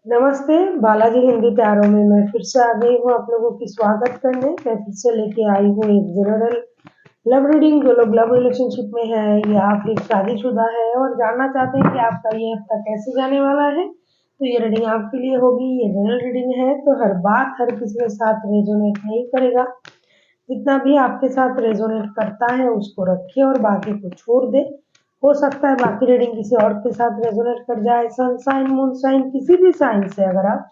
नमस्ते, बालाजी हिंदी प्यारों में मैं फिर से आ गई हूँ आप लोगों की स्वागत करने। मैं फिर से लेके आई हूँ एक जनरल लव रीडिंग। जो लोग लव रिलेशनशिप में है या फिर शादीशुदा है और जानना चाहते हैं कि आपका ये हफ्ता कैसे जाने वाला है, तो ये रीडिंग आपके लिए होगी। ये जनरल रीडिंग है तो हर बात हर किसी के साथ रेजोनेट नहीं करेगा। जितना भी आपके साथ रेजोनेट करता है उसको रखिए और बाकी को छोड़ दे। हो सकता है बाकी रीडिंग किसी और के साथ रेजोनेट कर जाए। सन साइन, मून साइन, किसी भी साइन से अगर आप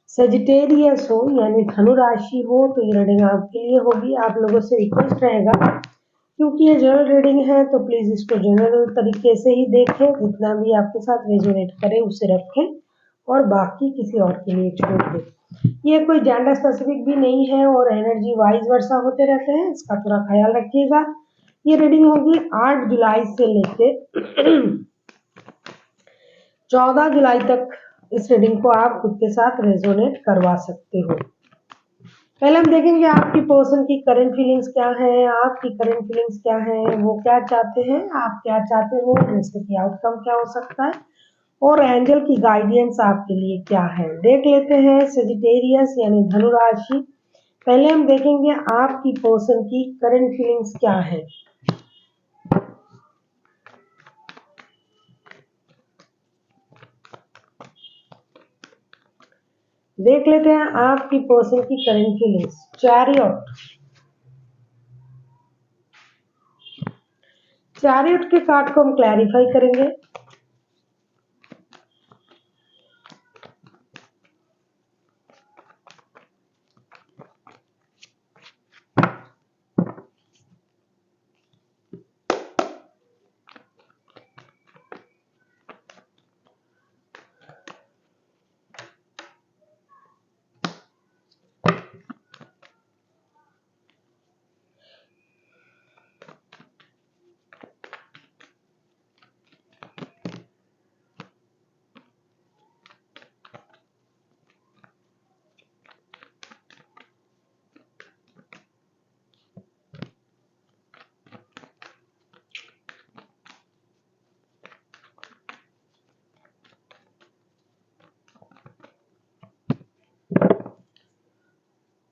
सेजिटेरियस हो यानी धनु राशि हो तो ये रीडिंग आपके लिए होगी। आप लोगों से रिक्वेस्ट रहेगा, क्योंकि ये जनरल रीडिंग है तो प्लीज इसको जनरल तरीके से ही देखें। जितना भी आपके साथ रेजोनेट करे उसे रखें और बाकी किसी और के लिए छोड़ दें। ये कोई जेंडर स्पेसिफिक भी नहीं है और एनर्जी वाइज वर्षा होते रहते हैं, इसका थोड़ा ख्याल रखिएगा। ये रीडिंग होगी 8 जुलाई से लेके 14 जुलाई तक। इस रीडिंग को आप खुद के साथ रेजोनेट करवा सकते हो। पहले हम देखेंगे आपकी पर्सन की करंट फीलिंग्स क्या है, आपकी करंट फीलिंग्स क्या है, वो क्या चाहते हैं, आप क्या चाहते हो, रिश्ते की आउटकम क्या हो सकता है और एंजल की गाइडेंस आपके लिए क्या है। देख लेते हैं सेजिटेरियस यानी धनु राशि। पहले हम देखेंगे आपकी पर्सन की करंट फीलिंग्स क्या है। देख लेते हैं आपकी पर्सन की करंट फीलिंग्स। चैरियट के कार्ड को हम क्लैरिफाई करेंगे।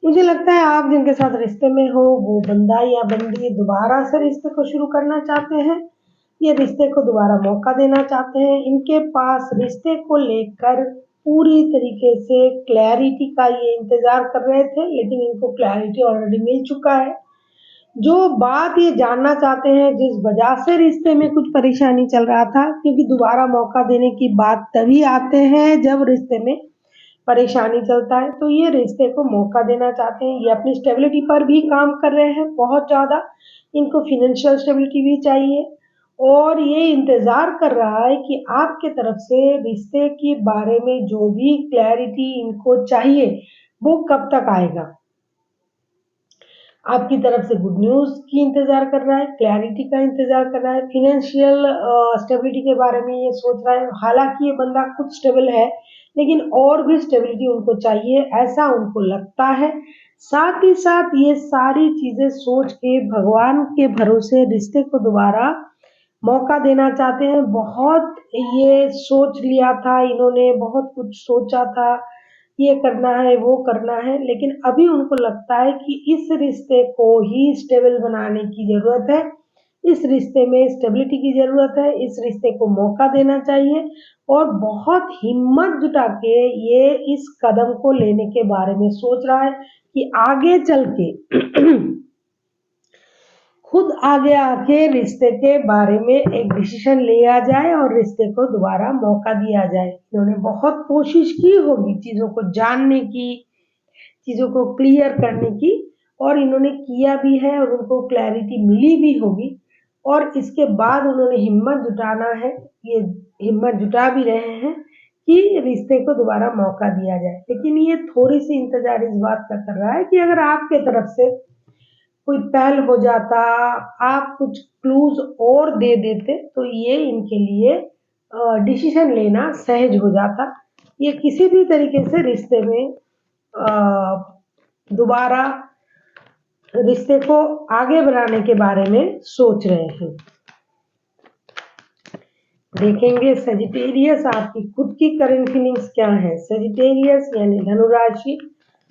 मुझे लगता है आप जिनके साथ रिश्ते में हो वो बंदा या बंदी दोबारा से रिश्ते को शुरू करना चाहते हैं। ये रिश्ते को दोबारा मौका देना चाहते हैं। इनके पास रिश्ते को लेकर पूरी तरीके से क्लैरिटी का ये इंतजार कर रहे थे, लेकिन इनको क्लैरिटी ऑलरेडी मिल चुका है। जो बात ये जानना चाहते हैं, जिस वजह से रिश्ते में कुछ परेशानी चल रहा था, क्योंकि दोबारा मौका देने की बात तभी आते हैं जब रिश्ते में परेशानी चलता है। तो ये रिश्ते को मौका देना चाहते हैं। ये अपनी स्टेबिलिटी पर भी काम कर रहे हैं बहुत ज़्यादा। इनको फाइनेंशियल स्टेबिलिटी भी चाहिए और ये इंतज़ार कर रहा है कि आपके तरफ से रिश्ते के बारे में जो भी क्लैरिटी इनको चाहिए वो कब तक आएगा। आपकी तरफ से गुड न्यूज़ की इंतज़ार कर रहा है, क्लैरिटी का इंतज़ार कर रहा है, फाइनेंशियल स्टेबिलिटी के बारे में ये सोच रहा है। हालाँकि ये बंदा खुद स्टेबल है, लेकिन और भी स्टेबिलिटी उनको चाहिए, ऐसा उनको लगता है। साथ ही साथ ये सारी चीज़ें सोच के भगवान के भरोसे रिश्ते को दोबारा मौका देना चाहते हैं। बहुत ये सोच लिया था इन्होंने, बहुत कुछ सोचा था, ये करना है, वो करना है, लेकिन अभी उनको लगता है कि इस रिश्ते को ही स्टेबल बनाने की ज़रूरत है। इस रिश्ते में स्टेबिलिटी की ज़रूरत है, इस रिश्ते को मौका देना चाहिए और बहुत हिम्मत जुटा के ये इस कदम को लेने के बारे में सोच रहा है कि आगे चल के खुद आगे आके रिश्ते के बारे में एक डिसीजन लिया जाए और रिश्ते को दोबारा मौका दिया जाए। इन्होंने बहुत कोशिश की होगी चीज़ों को जानने की, चीज़ों को क्लियर करने की, और इन्होंने किया भी है और उनको क्लैरिटी मिली भी होगी और इसके बाद उन्होंने हिम्मत जुटाना है। ये हिम्मत जुटा भी रहे हैं कि रिश्ते को दोबारा मौका दिया जाए, लेकिन ये थोड़ी सी इंतजार इस बात का कर रहा है कि अगर आपके तरफ से कोई पहल हो जाता, आप कुछ क्लूज और दे देते तो ये इनके लिए डिसीजन लेना सहज हो जाता। ये किसी भी तरीके से रिश्ते में दोबारा रिश्ते को आगे बढ़ाने के बारे में सोच रहे हैं। देखेंगे सजिटेरियस आपकी खुद की करंट फीलिंग्स क्या है। सजिटेरियस यानी धनुराशि,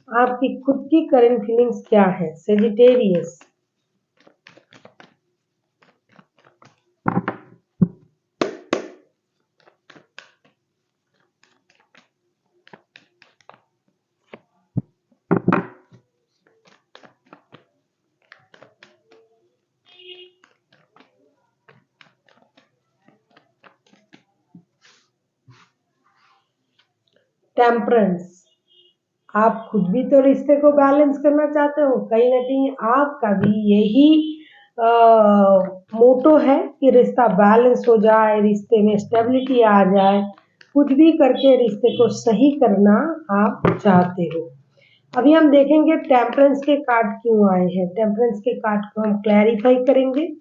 आपकी खुद की करंट फीलिंग्स क्या है सजिटेरियस। टेम्परेंस, आप खुद भी तो रिश्ते को बैलेंस करना चाहते हो, कहीं ना कहीं आपका भी यही मोटो है कि रिश्ता बैलेंस हो जाए, रिश्ते में स्टेबिलिटी आ जाए, कुछ भी करके रिश्ते को सही करना आप चाहते हो। अभी हम देखेंगे टेम्परेंस के कार्ड क्यों आए हैं। टेम्परेंस के कार्ड को हम क्लैरिफाई करेंगे।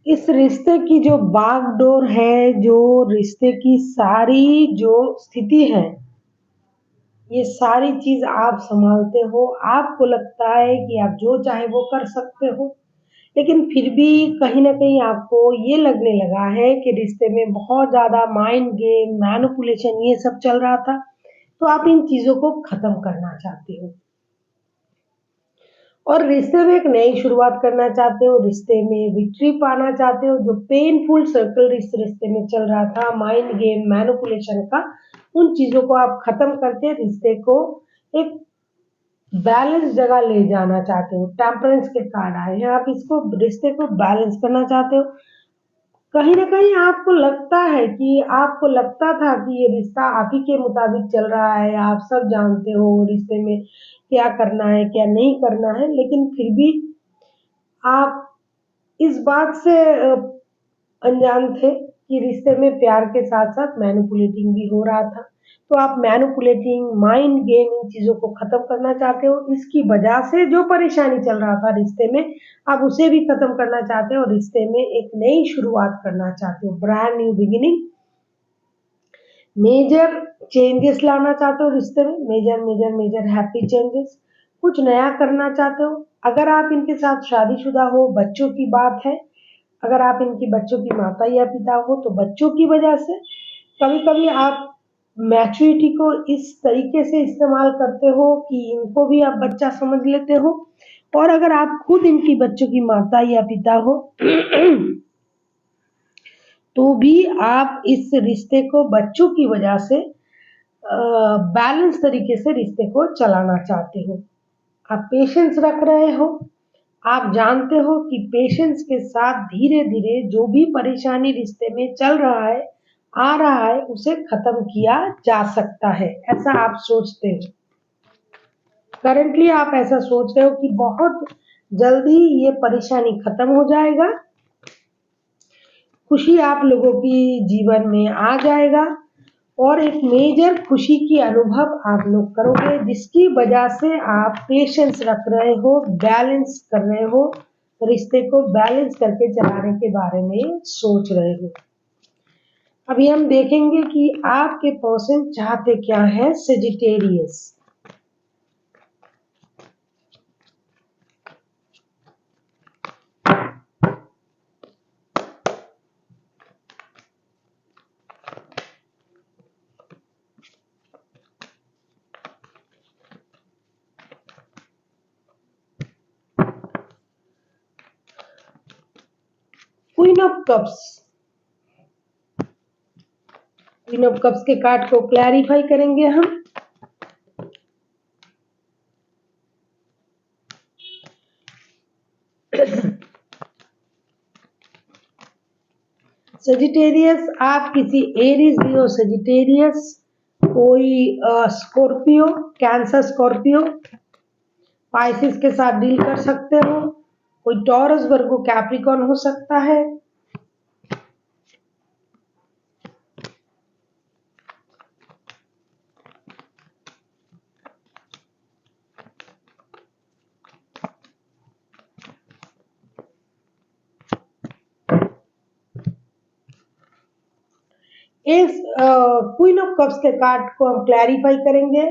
इस रिश्ते की जो बागडोर है, जो रिश्ते की सारी जो स्थिति है, ये सारी चीज आप संभालते हो। आपको लगता है कि आप जो चाहे वो कर सकते हो, लेकिन फिर भी कहीं ना कहीं आपको ये लगने लगा है कि रिश्ते में बहुत ज्यादा माइंड गेम, मैनिपुलेशन ये सब चल रहा था, तो आप इन चीजों को खत्म करना चाहते हो और रिश्ते में एक नई शुरुआत करना चाहते हो, रिश्ते में विक्ट्री पाना चाहते हो। जो पेनफुल सर्कल इस रिश्ते में चल रहा था, माइंड गेम, मैनिपुलेशन का, उन चीजों को आप खत्म करके रिश्ते को एक बैलेंस जगह ले जाना चाहते हो। टेम्परेंस के कार्ड आए हैं, आप इसको रिश्ते को बैलेंस करना चाहते हो। कहीं ना कहीं आपको लगता है कि आपको लगता था कि ये रिश्ता आप ही के मुताबिक चल रहा है, आप सब जानते हो रिश्ते में क्या करना है क्या नहीं करना है, लेकिन फिर भी आप इस बात से अनजान थे कि रिश्ते में प्यार के साथ साथ मैनिपुलेटिंग भी हो रहा था। तो आप मैनिपुलेटिंग, माइंड गेम, इन चीजों को खत्म करना चाहते हो। इसकी वजह से जो परेशानी चल रहा था रिश्ते में, आप उसे भी खत्म करना चाहते हो, रिश्ते में एक नई शुरुआत करना चाहते हो, brand new beginning, major changes लाना चाहते हो रिश्ते में, major major major happy changes, कुछ नया करना चाहते हो। अगर आप इनके साथ शादीशुदा हो, बच्चों की बात है, अगर आप इनकी बच्चों की माता या पिता हो, तो बच्चों की वजह से कभी कभी आप मैच्योरिटी को इस तरीके से इस्तेमाल करते हो कि इनको भी आप बच्चा समझ लेते हो। और अगर आप खुद इनकी बच्चों की माता या पिता हो तो भी आप इस रिश्ते को बच्चों की वजह से बैलेंस तरीके से रिश्ते को चलाना चाहते हो। आप पेशेंस रख रहे हो। आप जानते हो कि पेशेंस के साथ धीरे धीरे जो भी परेशानी रिश्ते में चल रहा है, आ रहा है, उसे खत्म किया जा सकता है, ऐसा आप सोचते हो। करंटली आप ऐसा सोच रहे हो कि बहुत जल्दी ये परेशानी खत्म हो जाएगा, खुशी आप लोगों की जीवन में आ जाएगा और एक मेजर खुशी की अनुभव आप लोग करोगे, जिसकी वजह से आप पेशेंस रख रहे हो, बैलेंस कर रहे हो, रिश्ते को बैलेंस करके चलाने के बारे में सोच रहे हो। अभी हम देखेंगे कि आपके पर्सन चाहते क्या है Sagittarius. Queen of cups, queen of cups के कार्ड को क्लैरिफाई करेंगे हम। सेजिटेरियस, आप किसी एरीज लियो सेजिटेरियस, कोई स्कॉर्पियो, कैंसर, स्कॉर्पियो, पाइसिस के साथ डील कर सकते हो। कोई टॉरस, वर्गो, कैप्रिकॉर्न हो सकता है। इस क्वीन ऑफ कप्स के कार्ड को हम क्लैरिफाई करेंगे।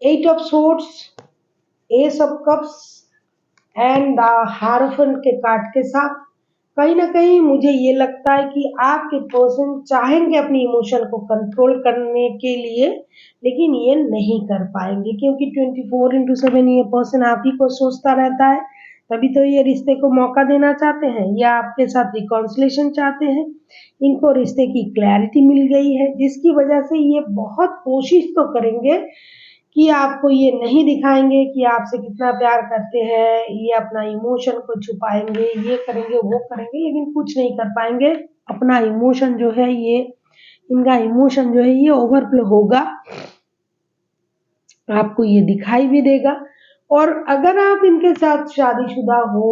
Eight of swords, ace of cups and the hierophant के कार्ड के साथ। कहीं ना कहीं मुझे ये लगता है कि आपके पर्सन चाहेंगे अपनी इमोशन को कंट्रोल करने के लिए, लेकिन ये नहीं कर पाएंगे, क्योंकि 24/7 ये पर्सन आप ही को सोचता रहता है। तभी तो ये रिश्ते को मौका देना चाहते हैं या आपके साथ रिकॉन्सिलेशन चाहते हैं। इनको रिश्ते की क्लैरिटी मिल गई है, जिसकी वजह से ये बहुत कोशिश तो करेंगे कि आपको ये नहीं दिखाएंगे कि आपसे कितना प्यार करते हैं, ये अपना इमोशन को छुपाएंगे, ये करेंगे वो करेंगे, लेकिन कुछ नहीं कर पाएंगे। अपना इमोशन जो है ये, इनका इमोशन जो है ये ओवरफ्लो होगा, आपको ये दिखाई भी देगा। और अगर आप इनके साथ शादीशुदा हो,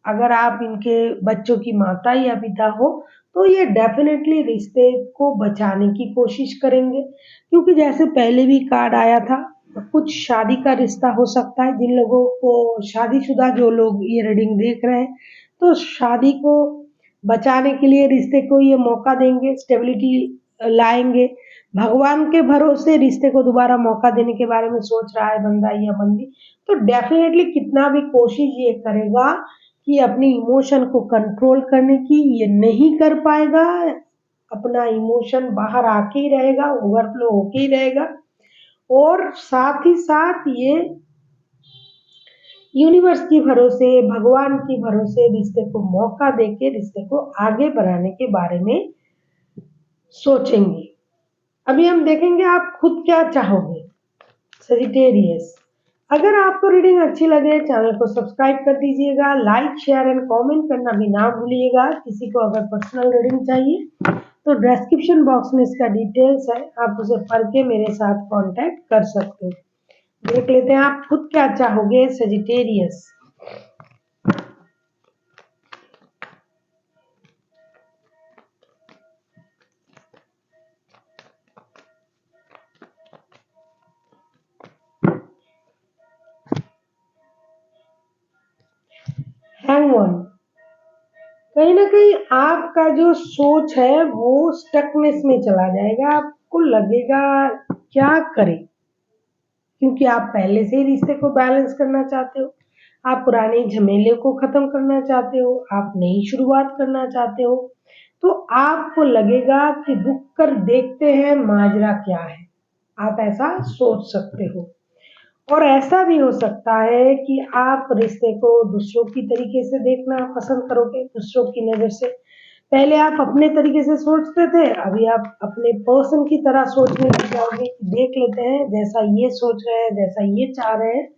अगर आप इनके बच्चों की माता या पिता हो, तो ये डेफिनेटली रिश्ते को बचाने की कोशिश करेंगे, क्योंकि जैसे पहले भी कार्ड आया था, कुछ शादी का रिश्ता हो सकता है। जिन लोगों को शादीशुदा जो लोग ये रीडिंग देख रहे हैं, तो शादी को बचाने के लिए रिश्ते को ये मौका देंगे, स्टेबिलिटी लाएंगे। भगवान के भरोसे रिश्ते को दोबारा मौका देने के बारे में सोच रहा है बंदा या बंदी, तो डेफिनेटली कितना भी कोशिश ये करेगा कि अपनी इमोशन को कंट्रोल करने की, ये नहीं कर पाएगा। अपना इमोशन बाहर आके ही रहेगा, ओवरफ्लो होके ही रहेगा। और साथ ही साथ ये यूनिवर्स की भरोसे, भगवान की भरोसे रिश्ते को मौका देके रिश्ते को आगे बढ़ाने के बारे में सोचेंगे। अभी हम देखेंगे आप खुद क्या चाहोगे। सजिटेरियस, अगर आपको रीडिंग अच्छी लगे चैनल को सब्सक्राइब कर दीजिएगा, लाइक शेयर एंड कमेंट करना भी ना भूलिएगा। किसी को अगर पर्सनल रीडिंग चाहिए तो डिस्क्रिप्शन बॉक्स में इसका डिटेल्स है, आप उसे पढ़ के मेरे साथ कांटेक्ट कर सकते हो। देख लेते हैं आप खुद क्या चाहोगे सजिटेरियस। हैंगमैन, कहीं ना कहीं आपका जो सोच है वो स्टकनेस में चला जाएगा। आपको लगेगा क्या करें, क्योंकि आप पहले से ही रिश्ते को बैलेंस करना चाहते हो, आप पुराने झमेले को खत्म करना चाहते हो, आप नई शुरुआत करना चाहते हो। तो आपको लगेगा कि रुक कर देखते हैं माजरा क्या है, आप ऐसा सोच सकते हो। और ऐसा भी हो सकता है कि आप रिश्ते को दूसरों की तरीके से देखना पसंद करोगे, दूसरों की नज़र से। पहले आप अपने तरीके से सोचते थे, अभी आप अपने पर्सन की तरह सोचने लग जाओगे कि देख लेते हैं जैसा ये सोच रहे हैं, जैसा ये चाह रहे हैं,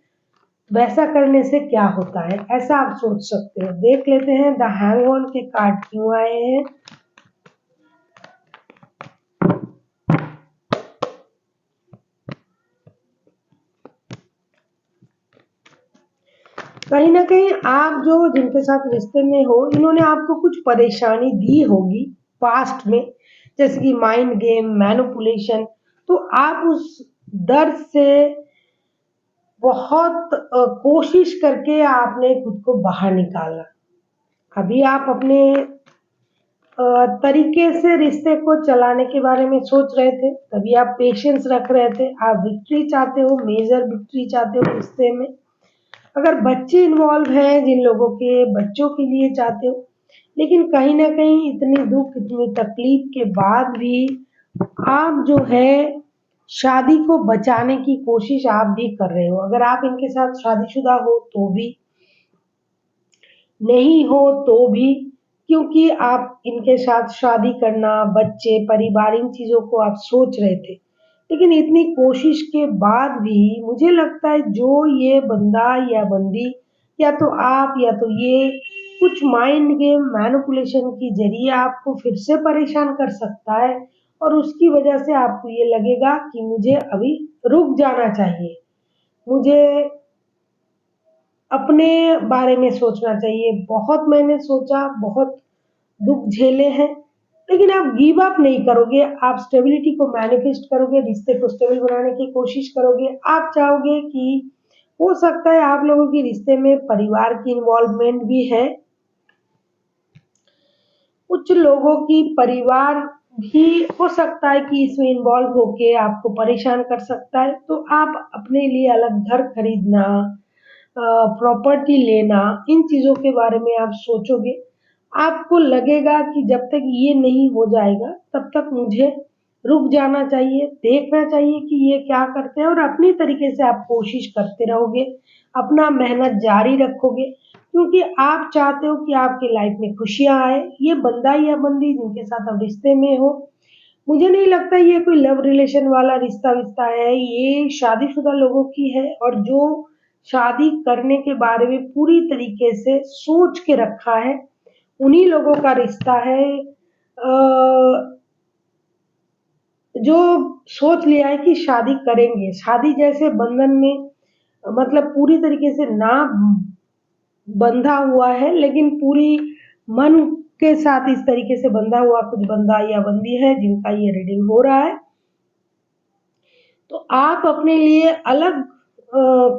वैसा करने से क्या होता है, ऐसा आप सोच सकते हो। देख लेते हैं द हैंग ऑन के कार्ड क्यों आए हैं। कहीं ना कहीं आप जो जिनके साथ रिश्ते में हो, इन्होंने आपको कुछ परेशानी दी होगी पास्ट में, जैसे कि माइंड गेम, मैनिपुलेशन। तो आप उस दर्द से बहुत कोशिश करके आपने खुद को बाहर निकाला। अभी आप अपने तरीके से रिश्ते को चलाने के बारे में सोच रहे थे, तभी आप पेशेंस रख रहे थे, आप विक्ट्री चाहते हो, मेजर विक्ट्री चाहते हो रिश्ते में। अगर बच्चे इन्वॉल्व हैं, जिन लोगों के बच्चों के लिए चाहते हो, लेकिन कहीं ना कहीं इतनी दुख, इतनी तकलीफ के बाद भी आप जो है शादी को बचाने की कोशिश आप भी कर रहे हो। अगर आप इनके साथ शादीशुदा हो तो भी, नहीं हो तो भी, क्योंकि आप इनके साथ शादी करना, बच्चे, परिवार, इन चीज़ों को आप सोच रहे थे। लेकिन इतनी कोशिश के बाद भी मुझे लगता है जो ये बंदा या बंदी, या तो आप या तो ये, कुछ माइंड गेम, मैनिपुलेशन के ज़रिए आपको फिर से परेशान कर सकता है। और उसकी वजह से आपको ये लगेगा कि मुझे अभी रुक जाना चाहिए, मुझे अपने बारे में सोचना चाहिए। बहुत मैंने सोचा, बहुत दुख झेले हैं, लेकिन आप गिव अप नहीं करोगे, आप स्टेबिलिटी को मैनिफेस्ट करोगे, रिश्ते को स्टेबल बनाने की कोशिश करोगे। आप चाहोगे कि हो सकता है आप लोगों के रिश्ते में परिवार की इन्वॉल्वमेंट भी है, कुछ लोगों की परिवार भी हो सकता है कि इसमें इन्वॉल्व होके आपको परेशान कर सकता है। तो आप अपने लिए अलग घर खरीदना, प्रॉपर्टी लेना, इन चीज़ों के बारे में आप सोचोगे। आपको लगेगा कि जब तक ये नहीं हो जाएगा तब तक मुझे रुक जाना चाहिए, देखना चाहिए कि ये क्या करते हैं, और अपनी तरीके से आप कोशिश करते रहोगे, अपना मेहनत जारी रखोगे, क्योंकि आप चाहते हो कि आपकी लाइफ में खुशियाँ आए। ये बंदा या बंदी जिनके साथ आप रिश्ते में हो, मुझे नहीं लगता ये कोई लव रिलेशन वाला रिश्ता-विश्ता है, ये शादीशुदा लोगों की है, और जो शादी करने के बारे में पूरी तरीके से सोच के रखा है, उन्हीं लोगों का रिश्ता है। जो सोच लिया है कि शादी करेंगे, शादी जैसे बंधन में मतलब पूरी तरीके से ना बंधा हुआ है, लेकिन पूरी मन के साथ इस तरीके से बंधा हुआ कुछ बंदा या बंदी है जिनका ये रीडिंग हो रहा है। तो आप अपने लिए अलग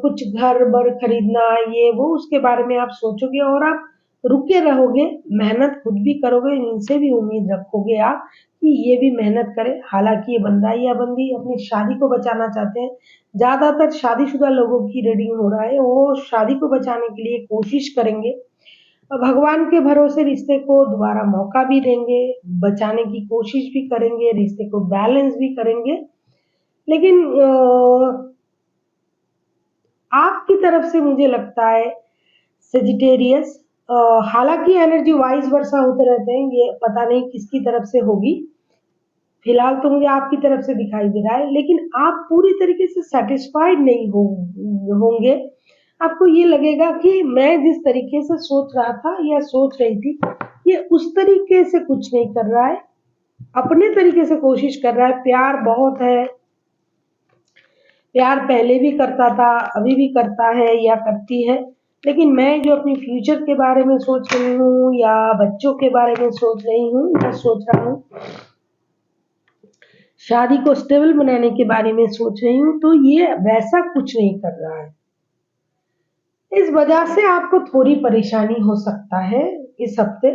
कुछ घर-बर खरीदना, ये वो उसके बारे में आप सोचोगे, और आप रुके रहोगे, मेहनत खुद भी करोगे, इनसे भी उम्मीद रखोगे आप कि ये भी मेहनत करें। हालाँकि ये बंदा या बंदी अपनी शादी को बचाना चाहते हैं। ज़्यादातर शादीशुदा लोगों की रीडिंग हो रहा है, वो शादी को बचाने के लिए कोशिश करेंगे। भगवान के भरोसे रिश्ते को दोबारा मौका भी देंगे, बचाने की कोशिश भी करेंगे, रिश्ते को बैलेंस भी करेंगे। लेकिन आपकी तरफ से मुझे लगता है सेजिटेरियस, हालाँकि एनर्जी वाइस वर्सा होते रहते हैं, ये पता नहीं किसकी तरफ से होगी। फिलहाल तो मुझे आपकी तरफ से दिखाई दे रहा है, लेकिन आप पूरी तरीके से सैटिस्फाइड नहीं होंगे। आपको ये लगेगा कि मैं जिस तरीके से सोच रहा था या सोच रही थी, ये उस तरीके से कुछ नहीं कर रहा है, अपने तरीके से कोशिश कर रहा है। प्यार बहुत है, प्यार पहले भी करता था, अभी भी करता है या करती है, लेकिन मैं जो अपनी फ्यूचर के बारे में सोच रही हूँ या बच्चों के बारे में सोच रही हूँ या सोच रहा हूँ, शादी को स्टेबल बनाने के बारे में सोच रही हूँ, तो ये वैसा कुछ नहीं कर रहा है। इस वजह से आपको थोड़ी परेशानी हो सकता है इस हफ्ते।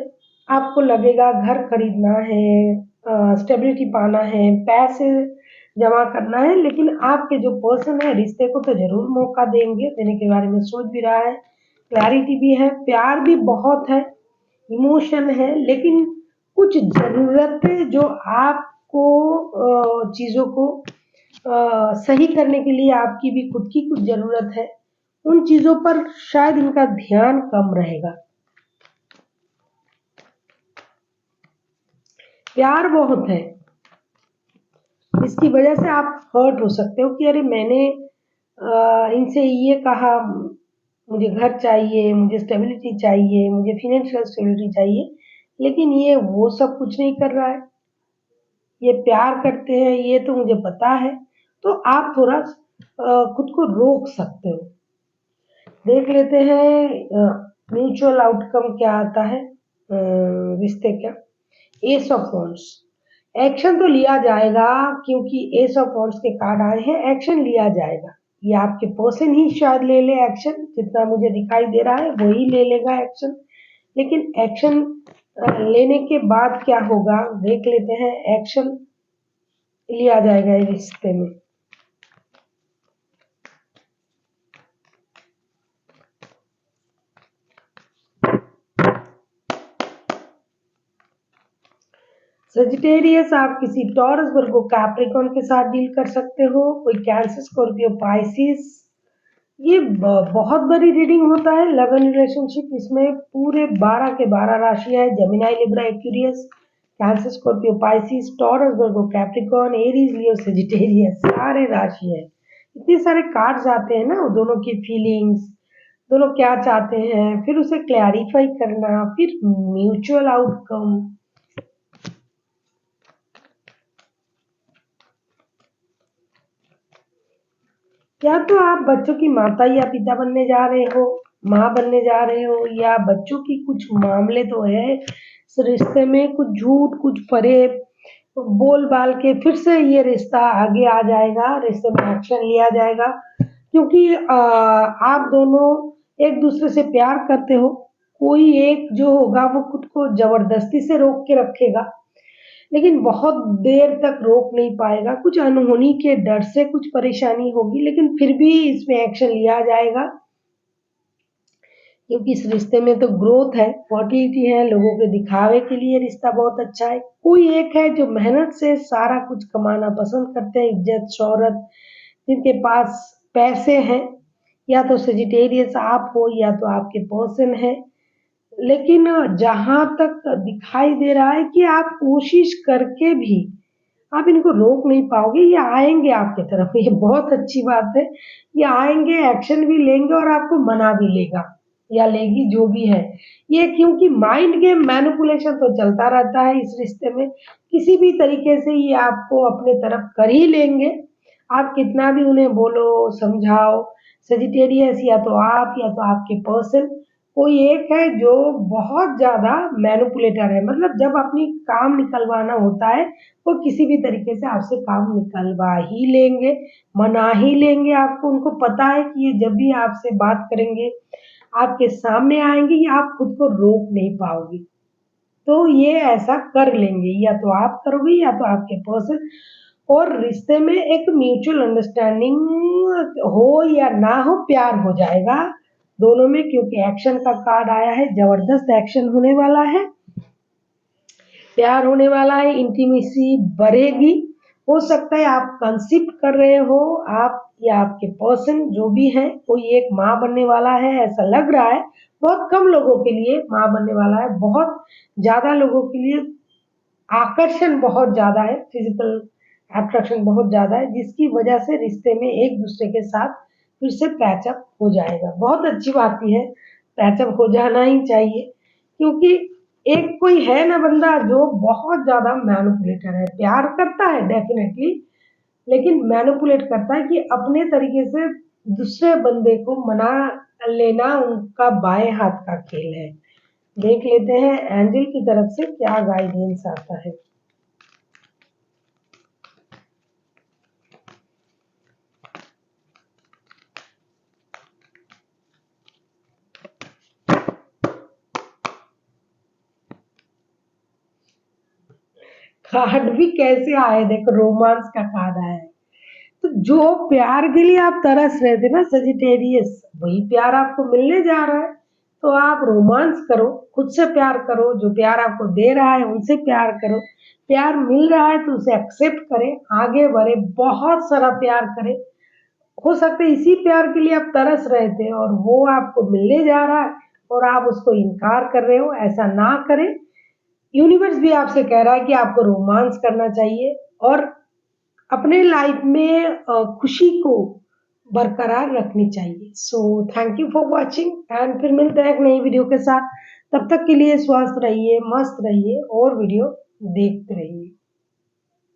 आपको लगेगा घर खरीदना है, स्टेबिलिटी पाना है, पैसे जमा करना है, लेकिन आपके जो पर्सन है रिश्ते को तो ज़रूर मौका देंगे, देने के बारे में सोच भी रहा है, क्लैरिटी भी है, प्यार भी बहुत है, इमोशन है, लेकिन कुछ ज़रूरतें जो आपको चीज़ों को सही करने के लिए आपकी भी खुद की कुछ ज़रूरत है, उन चीज़ों पर शायद इनका ध्यान कम रहेगा। प्यार बहुत है, इसकी वजह से आप हर्ट हो सकते हो कि अरे मैंने इनसे ये कहा, मुझे घर चाहिए, मुझे स्टेबिलिटी चाहिए, मुझे फाइनेंशियल स्टेबिलिटी चाहिए, लेकिन ये वो सब कुछ नहीं कर रहा है। ये प्यार करते हैं, ये तो मुझे पता है। तो आप थोड़ा खुद को रोक सकते हो। देख लेते हैं म्यूचुअल आउटकम क्या आता है रिश्ते का। एस ऑफ वॉन्ड्स, एक्शन तो लिया जाएगा, क्योंकि एस ऑफ वॉन्ड्स के कार्ड आए हैं, एक्शन लिया जाएगा। ये आपके पर्सन ही शायद ले ले एक्शन, जितना मुझे दिखाई दे रहा है वही ले लेगा एक्शन, लेकिन एक्शन लेने के बाद क्या होगा देख लेते हैं। एक्शन लिया जाएगा इस रिश्ते में। सजिटेरियस, आप किसी टॉरस वर्गो कैप्रिकॉर्न के साथ डील कर सकते हो, कोई कैंसर स्कॉर्पियो पाइसिस। ये बहुत बड़ी रीडिंग होता है लव एंड रिलेशनशिप। इसमें पूरे 12 के 12 राशियां हैं, Gemini, Libra, Aquarius, Cancer, Scorpio, Pisces, Taurus, Virgo, Capricorn, Aries, Leo, Sagittarius, सारे राशि है। इतने सारे कार्ड्स आते हैं ना, दोनों की फीलिंग्स, दोनों क्या चाहते हैं, फिर उसे क्लैरिफाई करना, फिर म्यूचुअल आउटकम। या तो आप बच्चों की माता या पिता बनने जा रहे हो, माँ बनने जा रहे हो या बच्चों की कुछ मामले तो है इस रिश्ते में, कुछ झूठ कुछ फरेब बोल बाल के फिर से ये रिश्ता आगे आ जाएगा, रिश्ते में एक्शन लिया जाएगा, क्योंकि आप दोनों एक दूसरे से प्यार करते हो। कोई एक जो होगा वो खुद को जबरदस्ती से रोक के रखेगा, लेकिन बहुत देर तक रोक नहीं पाएगा, कुछ अनहोनी के डर से कुछ परेशानी होगी, लेकिन फिर भी इसमें एक्शन लिया जाएगा, क्योंकि इस रिश्ते में तो ग्रोथ है, फर्टिलिटी है, लोगों के दिखावे के लिए रिश्ता बहुत अच्छा है। कोई एक है जो मेहनत से सारा कुछ कमाना पसंद करते हैं, इज्जत शोहरत, जिनके पास पैसे हैं, या तो सेजिटेरियस आप हो या तो आपके पर्सन है। लेकिन जहाँ तक दिखाई दे रहा है कि आप कोशिश करके भी आप इनको रोक नहीं पाओगे, ये आएँगे आपकी तरफ, ये बहुत अच्छी बात है। ये आएँगे, एक्शन भी लेंगे और आपको मना भी लेगा या लेगी, जो भी है। ये क्योंकि माइंड गेम मैनिपुलेशन तो चलता रहता है इस रिश्ते में, किसी भी तरीके से ये आपको अपने तरफ कर ही लेंगे। आप कितना भी उन्हें बोलो, समझाओ, सेजिटेरियस या तो आप या तो आपके पर्सन, कोई एक है जो बहुत ज़्यादा मैनिपुलेटर है, मतलब जब अपनी काम निकलवाना होता है, वो किसी भी तरीके से आपसे काम निकलवा ही लेंगे, मना ही लेंगे आपको। उनको पता है कि ये जब भी आपसे बात करेंगे, आपके सामने आएँगे, या आप खुद को रोक नहीं पाओगे। तो ये ऐसा कर लेंगे, या तो आप करोगे या तो आपके पर्सन। और रिश्ते में एक म्यूचुअल अंडरस्टैंडिंग हो या ना हो, प्यार हो जाएगा दोनों में, क्योंकि एक्शन का कार्ड आया है, जबरदस्त एक्शन होने वाला है, प्यार होने वाला है, इंटीमेसी बढ़ेगी। हो सकता है आप कंसीव कर रहे हो, आप या आपके पर्सन जो भी है, कोई एक माँ बनने वाला है, ऐसा लग रहा है। बहुत कम लोगों के लिए माँ बनने वाला है, बहुत ज़्यादा लोगों के लिए आकर्षण बहुत ज़्यादा है, फिजिकल अट्रैक्शन बहुत ज़्यादा है, जिसकी वजह से रिश्ते में एक दूसरे के साथ फिर से पैचअप हो जाएगा। बहुत अच्छी बात ही है, पैचअप हो जाना ही चाहिए, क्योंकि एक कोई है ना बंदा जो बहुत ज़्यादा मैनिपुलेटर है, प्यार करता है डेफिनेटली, लेकिन मैनिपुलेट करता है कि अपने तरीके से दूसरे बंदे को मना लेना उनका बाएं हाथ का खेल है। देख लेते हैं एंजल की तरफ से क्या गाइडेंस आता है। कार्ड भी कैसे आए, देखो रोमांस का कार्ड आया है। तो जो प्यार के लिए आप तरस रहे थे ना सजिटेरियस, वही प्यार आपको मिलने जा रहा है। तो आप रोमांस करो, खुद से प्यार करो, जो प्यार आपको दे रहा है उनसे प्यार करो। प्यार मिल रहा है तो उसे एक्सेप्ट करें, आगे बढ़े, बहुत सारा प्यार करें। हो सकता है इसी प्यार के लिए आप तरस रहे थे और वो आपको मिलने जा रहा है और आप उसको इनकार कर रहे हो, ऐसा ना करें। यूनिवर्स भी आपसे कह रहा है कि आपको रोमांस करना चाहिए और अपने लाइफ में खुशी को बरकरार रखनी चाहिए। So thank you for watching, and फिर मिलते हैं एक नई वीडियो के साथ। तब तक के लिए स्वस्थ रहिए, मस्त रहिए और वीडियो देखते रहिए।